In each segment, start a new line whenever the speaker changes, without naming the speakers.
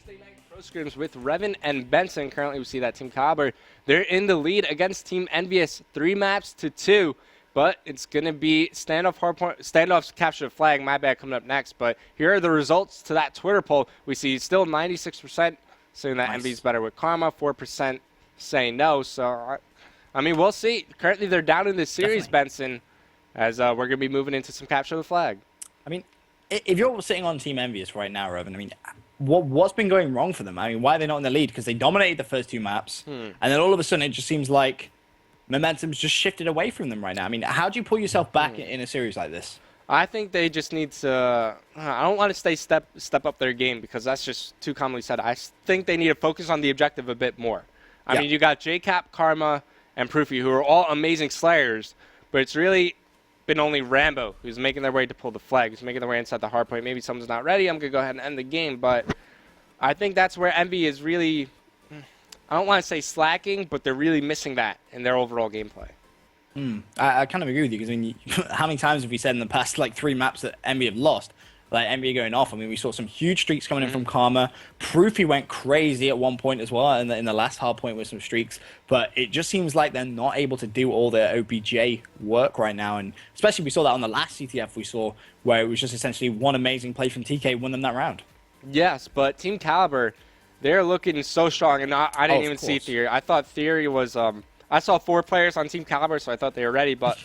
Thursday night pro scrims with Revan and Benson. Currently, we see that Team Kaliber, they're in the lead against Team EnVy, 3 maps to 2. But it's going to be standoffs capture the flag. My bad, coming up next. But here are the results to that Twitter poll. We see still 96% saying that EnVy's better with Karma, 4% saying no. So, I mean, we'll see. Currently, they're down in the series, Benson, as we're going to be moving into some capture the flag.
I mean, if you're sitting on Team EnVy right now, Revan, I mean, what's been going wrong for them? I mean, why are they not in the lead? Because they dominated the first 2 maps, and then all of a sudden it just seems like momentum's just shifted away from them right now. I mean, how do you pull yourself back in a series like this?
I think they just need to. I don't want to say step up their game because that's just too commonly said. I think they need to focus on the objective a bit more. I mean, you got JCap, Karma, and Proofy, who are all amazing slayers, but it's really been only Rambo who's making their way to pull the flag, who's making their way inside the hard point. Maybe someone's not ready. I'm gonna go ahead and end the game, but I think that's where EnVy is really. I don't want to say slacking, but they're really missing that in their overall gameplay.
I kind of agree with you because I mean, how many times have we said in the past like 3 maps that EnVy have lost? Like EnVy going off. I mean, we saw some huge streaks coming in from Karma. Proofy went crazy at one point as well in the last hard point with some streaks. But it just seems like they're not able to do all their OBJ work right now. And especially we saw that on the last CTF we saw where it was just essentially one amazing play from TK won them that round.
Yes, but Team Kaliber, they're looking so strong. And I didn't even see Theory. I thought Theory was... I saw 4 players on Team Kaliber, so I thought they were ready. But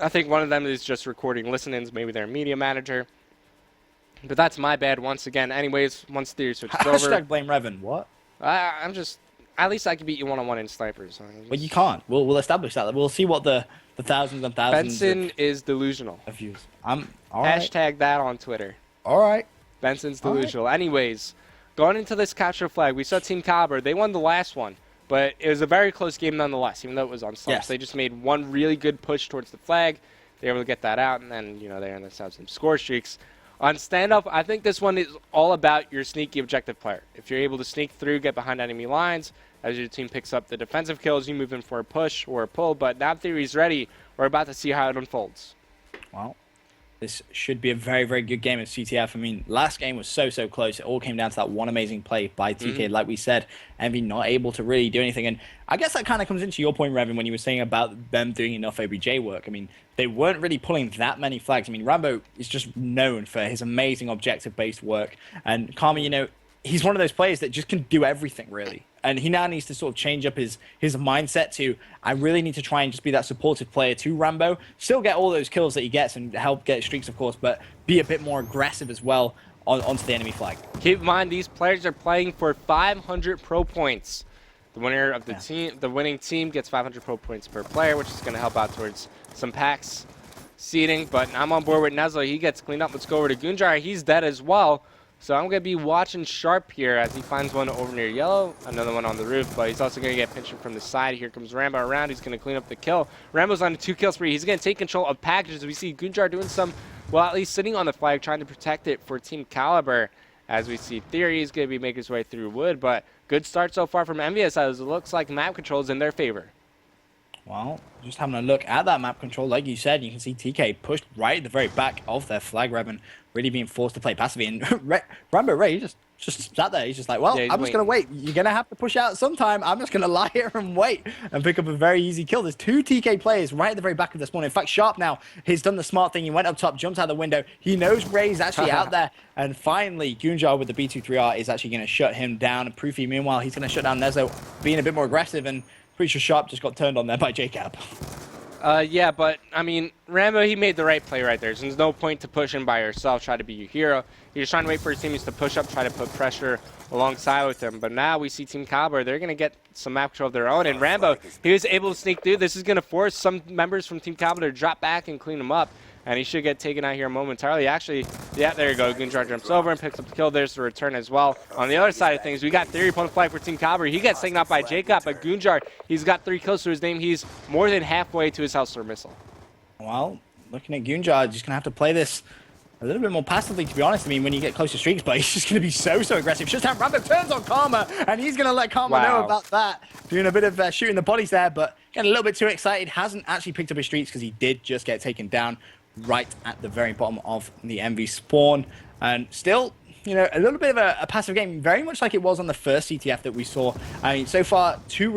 I think one of them is just recording listen-ins. Maybe their media manager. But that's my bad once again. Anyways, once Theory switches over.
Hashtag blame Revan. What?
I'm just... At least I can beat you one-on-one in snipers.
Well, you can't. We'll establish that. We'll see what the thousands and thousands
Benson is delusional.
of views. All right.
Hashtag that on Twitter.
All right.
Benson's delusional. Anyways, going into this capture flag, we saw Team Kaliber. They won the last one, but it was a very close game nonetheless, even though it was on slumps.
Yes.
They just made one really good push towards the flag. They were able to get that out, and then, you know, they ended up having some score streaks. On standoff, I think this one is all about your sneaky objective player. If you're able to sneak through, get behind enemy lines, as your team picks up the defensive kills, you move in for a push or a pull. But now Theory's ready. We're about to see how it unfolds.
Well, this should be a very, very good game at CTF. I mean, last game was so close. It all came down to that one amazing play by TK. Like we said, EnVy not able to really do anything. And I guess that kind of comes into your point, Revan, when you were saying about them doing enough OBJ work. I mean, they weren't really pulling that many flags. I mean, Rambo is just known for his amazing objective-based work. And Karma, you know, he's one of those players that just can do everything, really. And he now needs to sort of change up his mindset to, I really need to try and just be that supportive player to Rambo. Still get all those kills that he gets and help get streaks, of course, but be a bit more aggressive as well onto the enemy flag.
Keep in mind, these players are playing for 500 pro points. The winner of the team, the winning team gets 500 pro points per player, which is going to help out towards some packs seeding. But I'm on board with Nezlo. He gets cleaned up. Let's go over to Gunjar. He's dead as well. So I'm going to be watching sharp here as he finds one over near yellow, another one on the roof, but he's also going to get pinched from the side. Here comes Rambo around. He's going to clean up the kill. Rambo's on a 2-kill spree. He's going to take control of packages. We see Gunjar doing some, well, at least sitting on the flag, trying to protect it for Team Kaliber. As we see Theory is going to be making his way through wood, but good start so far from EnVy as it looks like map control is in their favor.
Well, just having a look at that map control, like you said, you can see TK pushed right at the very back of their flag, Revan, really being forced to play passively. And Rambo Ray just sat there. He's just like, well, I'm just going to wait. You're going to have to push out sometime. I'm just going to lie here and wait and pick up a very easy kill. There's 2 TK players right at the very back of the spawn. In fact, Sharp now, he's done the smart thing. He went up top, jumped out the window. He knows Ray's actually out there. And finally, Gunjar with the B23R is actually going to shut him down. And Proofy, meanwhile, he's going to shut down Nezlo, being a bit more aggressive. And pretty sure Sharp just got turned on there by JCap.
Yeah, but, I mean, Rambo, he made the right play right there. There's no point to push him by yourself, try to be your hero. He's just trying to wait for his teammates to push up, try to put pressure alongside with him. But now we see Team Kaliber, they're going to get some map control of their own. And Rambo, he was able to sneak through. This is going to force some members from Team Kaliber to drop back and clean him up. And he should get taken out here momentarily. Actually, yeah, there you go. Gunjar jumps over and picks up the kill. There's the return as well. On the other side of things, we got Theory pulling the flag for Team Kaliber. He gets taken out by Jacob, but Gunjar, he's got 3 kills to his name. He's more than halfway to his Hellstar missile.
Well, looking at Gunjar, just going to have to play this a little bit more passively, to be honest. I mean, when you get close to streaks, but he's just going to be so aggressive. Just how Rambo turns on Karma, and he's going to let Karma know about that. Doing a bit of shooting the bodies there, but getting a little bit too excited. Hasn't actually picked up his streaks because he did just get taken down right at the very bottom of the EnVy spawn. And still you know, a little bit of a passive game, very much like it was on the first CTF that we saw. I mean, so far, one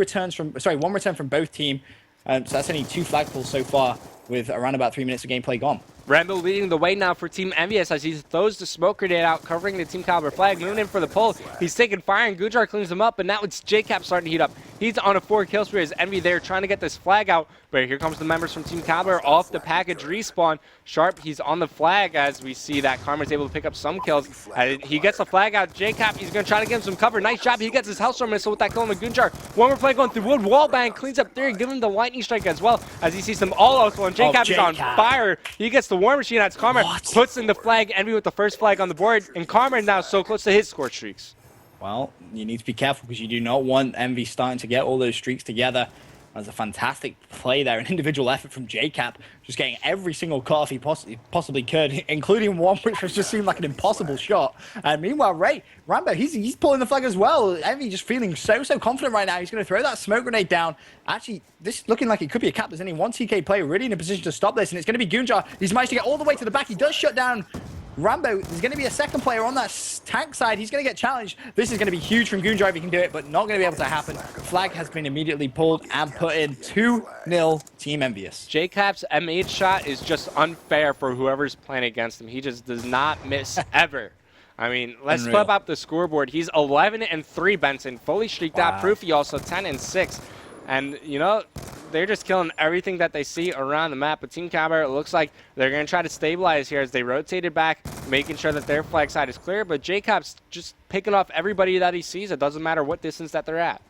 return from both team. So that's only 2 flag pulls so far, with around about 3 minutes of gameplay gone.
Rambo leading the way now for Team EnVy as he throws the smoke grenade out, covering the Team Kaliber flag, moving in for the pull. He's taking fire, and Gujar cleans him up, but now it's JCap starting to heat up. He's on a 4-kill spree as EnVy there trying to get this flag out, but here comes the members from Team Kaliber off the package respawn. Sharp, he's on the flag as we see that Karma's able to pick up some kills. He gets the flag out. JCap, he's going to try to give him some cover. Nice job. He gets his Hellstorm missile with that kill on the Gujar. One more play going through wood. Wallbang cleans up there and give him the lightning strike as well as he sees them all out. And JCap is on fire. He gets the War Machine. That's Karma. Puts in the flag. EnVy with the first flag on the board. And Karma is now so close to his score streaks.
Well, you need to be careful because you do not want EnVy starting to get all those streaks together. That was a fantastic play there, an individual effort from JCap, just getting every single cut he possibly could, including one which just seemed like an impossible shot. And meanwhile, Rambo, he's pulling the flag as well. EnVy just feeling so confident right now. He's going to throw that smoke grenade down. Actually, this is looking like it could be a cap. There's only one TK player really in a position to stop this, and it's going to be Gunjar. He's managed to get all the way to the back. He does shut down Rambo. There's going to be a second player on that tank side. He's going to get challenged. This is going to be huge from Gunjar if he can do it, but not going to be able to happen. Flag has been immediately pulled and put in. 2-0 Team EnVyUs.
JCap's M8 shot is just unfair for whoever's playing against him. He just does not miss ever. I mean, let's flip up the scoreboard. He's 11-3, Benson. Fully streaked out. Proofy also 10-6. And, you know, they're just killing everything that they see around the map. But Team Kaliber, it looks like they're going to try to stabilize here as they rotate it back, making sure that their flag side is clear. But JCap's just picking off everybody that he sees. It doesn't matter what distance that they're at.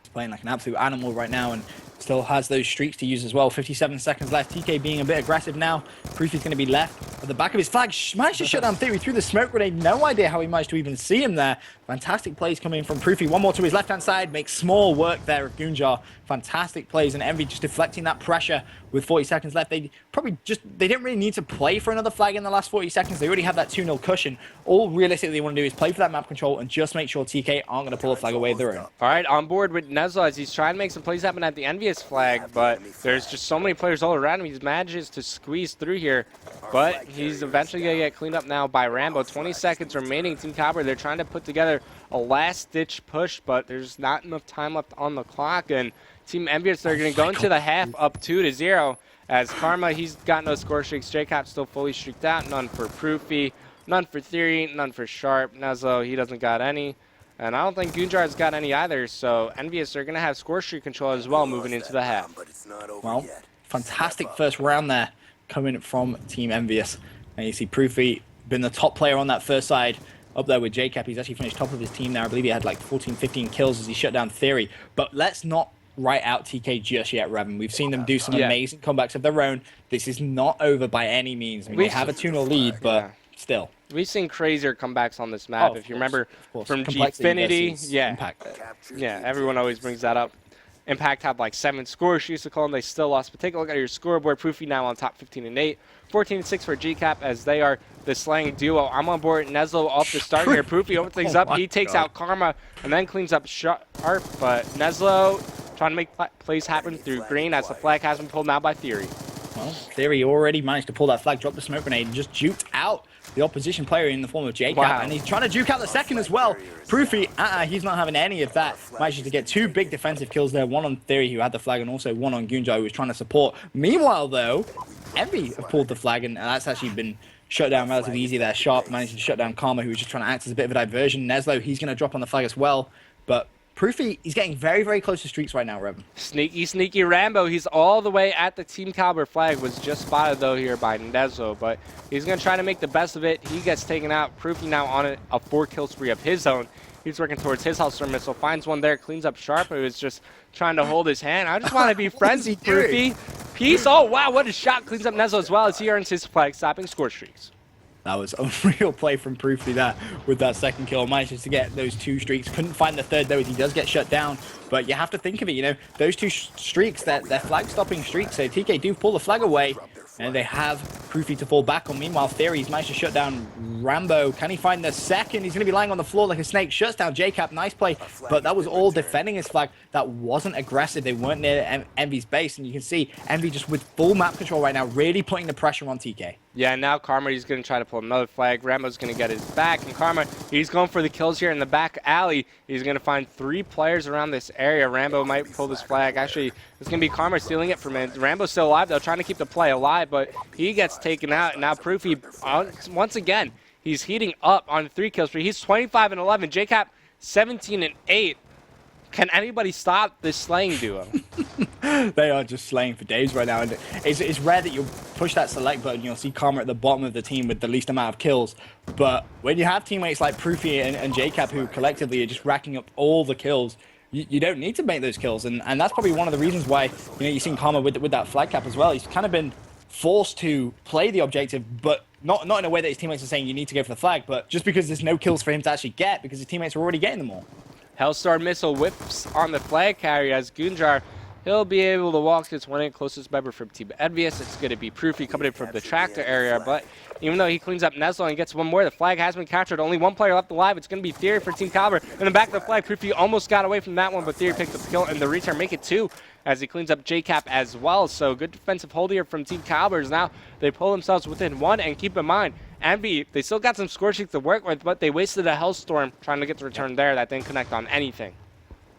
He's playing like an absolute animal right now and still has those streaks to use as well. 57 seconds left. TK being a bit aggressive now. Proofy's going to be left at the back of his flag. Managed to shut down Theory through the smoke grenade. No idea how he managed to even see him there. Fantastic plays coming from Proofy. One more to his left-hand side. Makes small work there of Gunjar. Fantastic plays, and EnVy just deflecting that pressure with 40 seconds left. They didn't really need to play for another flag in the last 40 seconds. They already have that 2-0 cushion. All realistically they want to do is play for that map control and just make sure TK aren't going to pull a flag away of their own.
All right, on board with Nezla as he's trying to make some plays happen at the EnVyUs flag, but there's just so many players all around him. He manages to squeeze through here, but he's eventually going to get cleaned up now by Rambo. 20 seconds remaining. Team Kaliber, they're trying to put together a last-ditch push, but there's not enough time left on the clock, and Team EnVyUs, they're going to go into the half up 2-0 as Karma, he's got no score streaks. JCap still fully streaked out. None for Proofy, none for Theory, none for Sharp. Nezlo, he doesn't got any. And I don't think Gunjar's got any either, so EnVyUs are going to have score streak control as well moving into the half.
Well, fantastic first round there coming from Team EnVyUs. And you see Proofy been the top player on that first side. Up there with JCap, he's actually finished top of his team now. I believe he had like 14, 15 kills as he shut down Theory. But let's not write out TK just yet, Revan. We've seen them do some amazing comebacks of their own. This is not over by any means. I mean, they have a 2-0 lead, but still.
We've seen crazier comebacks on this map. If you remember from Gfinity,
Impact.
Yeah, everyone always brings that up. Impact had like 7 scores, she used to call them. They still lost. But take a look at your scoreboard. Proofy now on top 15-8. 14-6 for JCap as they are the slaying duo. I'm on board. Nezlo off the start here. Proofy opens things up. He takes out Karma and then cleans up Sharp. But Nezlo trying to make plays happen through green as the flag has been pulled now by Theory.
Well, Theory already managed to pull that flag, drop the smoke grenade, and just juked out the opposition player in the form of JCap. Wow. And he's trying to juke out the second as well. Proofy, he's not having any of that. Managed to get 2 big defensive kills there. One on Theory, who had the flag, and also one on Gunjar, who was trying to support. Meanwhile, though, EnVy have pulled the flag, and that's actually been shut down relatively easy there. Sharp managed to shut down Karma, who was just trying to act as a bit of a diversion. Nezlo, he's going to drop on the flag as well. But Proofy, he's getting very close to streaks right now, Revan.
Sneaky Rambo. He's all the way at the Team Kaliber flag. Was just spotted, though, here by Nezlo. But he's going to try to make the best of it. He gets taken out. Proofy now on a 4-kill spree of his own. He's working towards his Hellstorm missile. Finds one there. Cleans up Sharp, who is just trying to hold his hand. I just want to be friends with Proofy. Peace. Oh, wow. What a shot. Cleans up Nezlo as well as he earns his flag, stopping score streaks.
That was a real play from Proofy there with that second kill. Manages to get those 2 streaks. Couldn't find the third, though, as he does get shut down. But you have to think of it, you know, those 2 streaks, they're flag-stopping streaks. So TK do pull the flag away, and they have Proofy to fall back on. Meanwhile, Theory's managed to shut down Rambo. Can he find the second? He's going to be lying on the floor like a snake. Shuts down JCap. Nice play. But that was all defending his flag. That wasn't aggressive. They weren't near EnVy's base. And you can see EnVy just with full map control right now, really putting the pressure on TK.
Yeah, now Karma, he's going to try to pull another flag. Rambo's going to get his back. And Karma, he's going for the kills here in the back alley. He's going to find 3 players around this area. Rambo might pull this flag. Actually, it's going to be Karma stealing it from him. Rambo's still alive, though, trying to keep the play alive. But he gets taken out. Now Proofy, once again, he's heating up on 3 kills. He's 25 and 11. JCap, 17 and 8. Can anybody stop this slaying duo?
They are just slaying for days right now. And it's rare that you'll push that select button. You'll see Karma at the bottom of the team with the least amount of kills. But when you have teammates like Proofy and JCap who collectively are just racking up all the kills, you don't need to make those kills. And that's probably one of the reasons why you've seen Karma with that flag cap as well. He's kind of been forced to play the objective, but not in a way that his teammates are saying you need to go for the flag, but just because there's no kills for him to actually get because his teammates are already getting them all.
Hellstar missile whips on the flag carrier as Gunjar, he'll be able to walk this one in. Closest member from Team EnVyUs. It's going to be Proofy coming in from the tractor area, but even though he cleans up Neslo and gets one more, the flag has been captured. Only 1 player left alive. It's going to be Theory for Team Kaliber. In the back of the flag, Proofy almost got away from that one, but Theory picked up the kill and the return make it 2 as he cleans up JCap as well. So good defensive hold here from Team Kaliber. Now they pull themselves within 1, and keep in mind, EnVy, they still got some score sheets to work with, but they wasted a Hellstorm trying to get the return there that didn't connect on anything.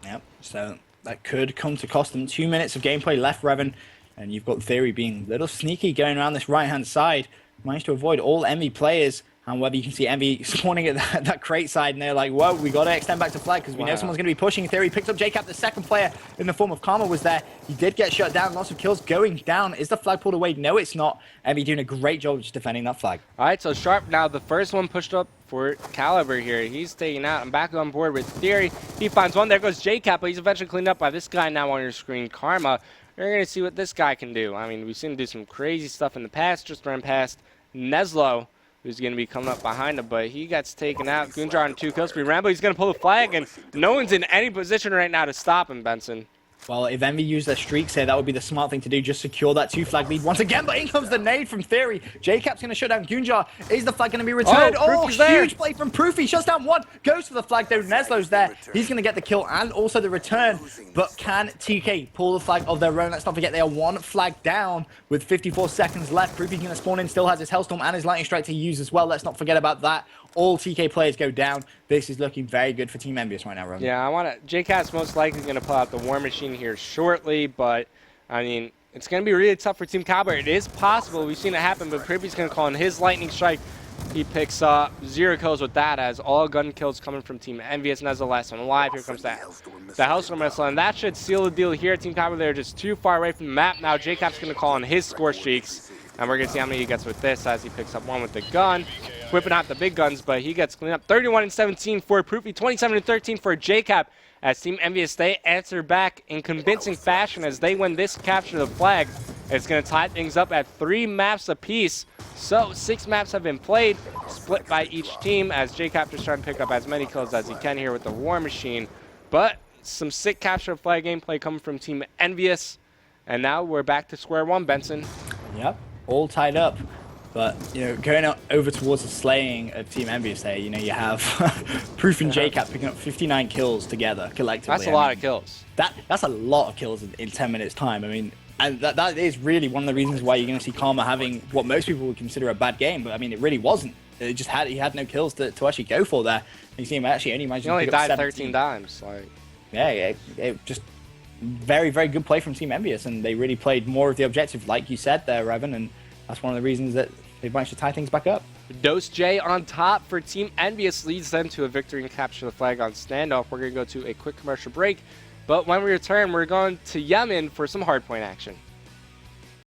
Yep, so that could come to cost them. 2 minutes of gameplay left, Revan, and you've got Theory being a little sneaky going around this right-hand side. Managed to avoid all EnVy players, and whether you can see EnVy spawning at that crate side, and they're like, whoa, we got to extend back to flag because we know someone's going to be pushing. Theory picks up JCap. The second player in the form of Karma was there. He did get shut down. Lots of kills going down. Is the flag pulled away? No, it's not. EnVy doing a great job just defending that flag.
All right, so Sharp now the first one pushed up for Kaliber here. He's taking out. I'm back on board with Theory. He finds one. There goes JCap, but he's eventually cleaned up by this guy now on your screen, Karma. You're going to see what this guy can do. I mean, we've seen him do some crazy stuff in the past. Just ran past Neslo, who's going to be coming up behind him, but he gets taken out. Gunjar on 2 kills for Rambo. He's going to pull the flag, and no one's in any position right now to stop him, Benson.
Well, if EnVy used their streaks here, that would be the smart thing to do. Just secure that 2-flag lead once again. But in comes the nade from Theory. JCap's going to shut down Gunjar. Is the flag going to be returned? Oh, huge play from Proofy. Shuts down 1. Goes for the flag, though. Neslo's there. He's going to get the kill and also the return. But can TK pull the flag of their own? Let's not forget they are 1 flag down with 54 seconds left. Proofy's going to spawn in. Still has his Hellstorm and his Lightning Strike to use as well. Let's not forget about that. All TK players go down. This is looking very good for Team EnVyUs right now, Roman.
Yeah, JCat's most likely going to pull out the War Machine here shortly, but, I mean, it's going to be really tough for Team Kaliber. It is possible. We've seen it happen, but Proofy's going to call in his Lightning Strike. He picks up 0 kills with that, as all gun kills coming from Team EnVyUs. And as the last one alive, here comes the Hellstorm missile, and that should seal the deal here. Team Kaliber, they're just too far away from the map. Now JCap's going to call in his score streaks, and we're going to see how many he gets with this as he picks up 1 with the gun. Whipping out the big guns, but he gets cleaned up. 31 and 17 for Proofy, 27 and 13 for JCap. As Team EnVyUs, they answer back in convincing fashion as they win this capture of the flag. It's going to tie things up at 3 maps apiece. So 6 maps have been played, split by each team, as JCap just trying to pick up as many kills as he can here with the War Machine. But some sick capture of flag gameplay coming from Team EnVyUs. And now we're back to square one, Benson.
Yep, all tied up. But, going over towards the slaying of Team EnVyUs there, you have Proof and JCap picking up 59 kills together collectively.
That's a lot of kills.
That's a lot of kills in 10 minutes time. I mean, and that is really one of the reasons why you're going to see Karma having what most people would consider a bad game. But, I mean, it really wasn't. It just he had no kills to actually go for there. You see him actually only managed to pick up 17.
He only died 13 times. Like.
Yeah, it just very, very good play from Team EnVyUs, and they really played more of the objective, like you said there, Revan, and that's one of the reasons that they've managed to tie things back up.
Dose J on top for Team EnVyUs leads them to a victory and capture the flag on standoff. We're going to go to a quick commercial break, but when we return, we're going to Yemen for some hardpoint action.